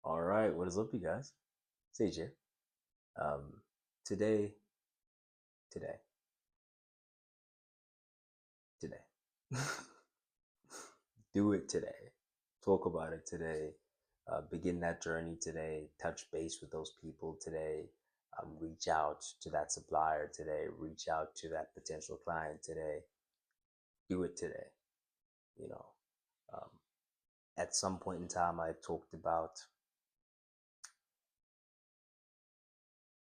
All right, what is up, you guys? It's AJ. Um, today, today, today, do it today. Talk about it today. Begin that journey today. Touch base with those people today. Reach out to that supplier today. Reach out to that potential client today. Do it today. You know, um, at some point in time, I talked about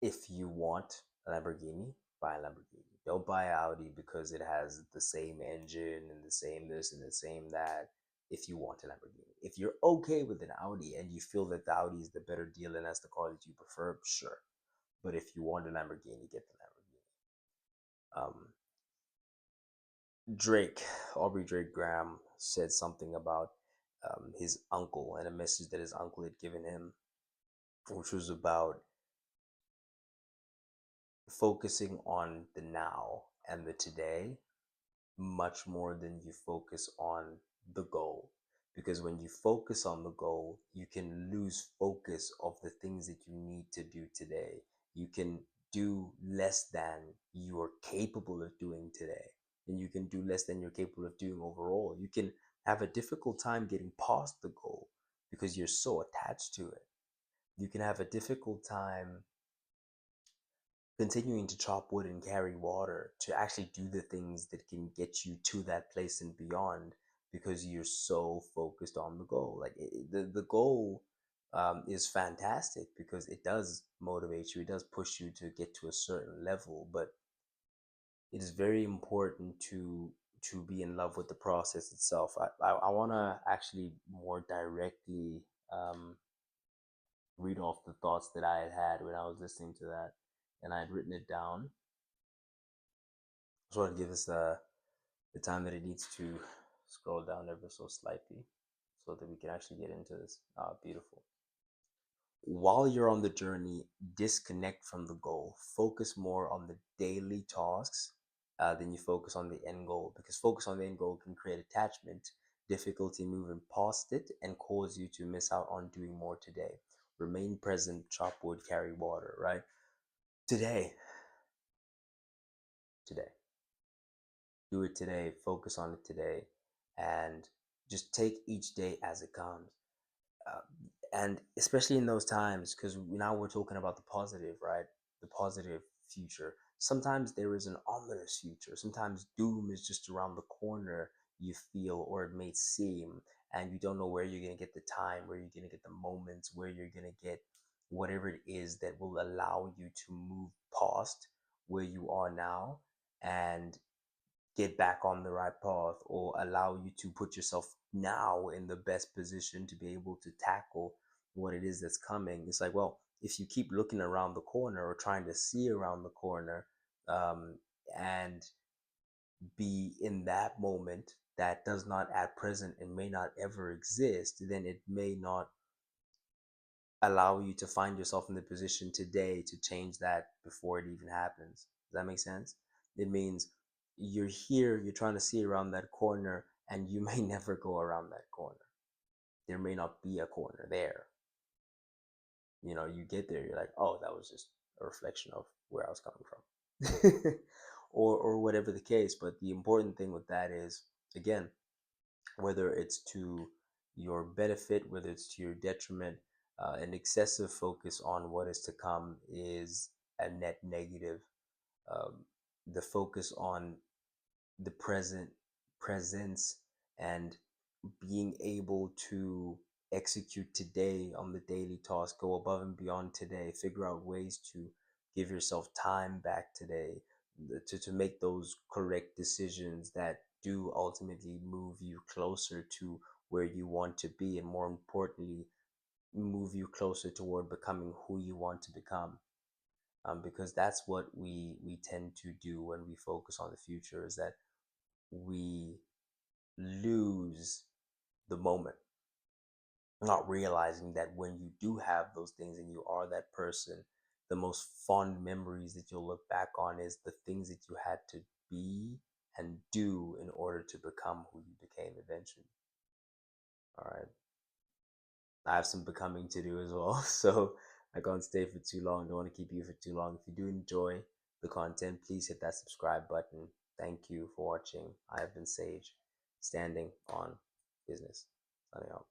if you want a Lamborghini, buy a Lamborghini. Don't buy an Audi because it has the same engine and the same this and the same that. If you want a Lamborghini, if you're okay with an Audi and you feel that the Audi is the better deal and that's the car that you prefer, sure. But if you want a Lamborghini, get the Lamborghini. Drake, Aubrey Drake Graham, said something about his uncle and a message that his uncle had given him, which was about focusing on the now and the today much more than you focus on the goal. Because when you focus on the goal, you can lose focus of the things that you need to do today. You can do less than you are capable of doing today. And you can do less than you're capable of doing overall. You can have a difficult time getting past the goal because you're so attached to it. You can have a difficult time continuing to chop wood and carry water to actually do the things that can get you to that place and beyond because you're so focused on the goal. Like the goal is fantastic because it does motivate you, it does push you to get to a certain level, but it is very important to be in love with the process itself. I want to actually more directly um, read off the thoughts that I had when I was listening to that, and I had written it down. Just want to give us the time that it needs to scroll down ever so slightly so that we can actually get into this. Beautiful. While you're on the journey, disconnect from the goal. Focus more on the daily tasks than you focus on the end goal, because focus on the end goal can create attachment, difficulty moving past it, and cause you to miss out on doing more today. Remain present, chop wood, carry water, right? Today, today. Do it today, focus on it today, and just take each day as it comes. Uh, and especially in those times, because now we're talking about the positive, right? The positive future. Sometimes there is an ominous future. Sometimes doom is just around the corner, you feel, or it may seem, and you don't know where you're going to get the time, where you're going to get the moments, where you're going to get whatever it is that will allow you to move past where you are now and get back on the right path, or allow you to put yourself now in the best position to be able to tackle what it is that's coming. It's like, well, if you keep looking around the corner or trying to see around the corner, um, and be in that moment that does not at present and may not ever exist, then it may not allow you to find yourself in the position today to change that before it even happens. Does that make sense? It means you're here, you're trying to see around that corner, and you may never go around that corner. There may not be a corner there. You get there, you're like, oh, that was just a reflection of where I was coming from. or whatever the case. But the important thing with that is, again, whether it's to your benefit, whether it's to your detriment, an excessive focus on what is to come is a net negative. Um, the focus on the presence and being able to execute today on the daily task, go above and beyond today, figure out ways to give yourself time back today, to make those correct decisions that do ultimately move you closer to where you want to be, and more importantly, move you closer toward becoming who you want to become. Because that's what we tend to do when we focus on the future, is that we lose the moment, not realizing that when you do have those things and you are that person, the most fond memories that you'll look back on is the things that you had to be and do in order to become who you became eventually. All right. I have some becoming to do as well. So I can't stay for too long. Don't want to keep you for too long. If you do enjoy the content, please hit that subscribe button. Thank you for watching. I have been Sage, standing on business. Signing out.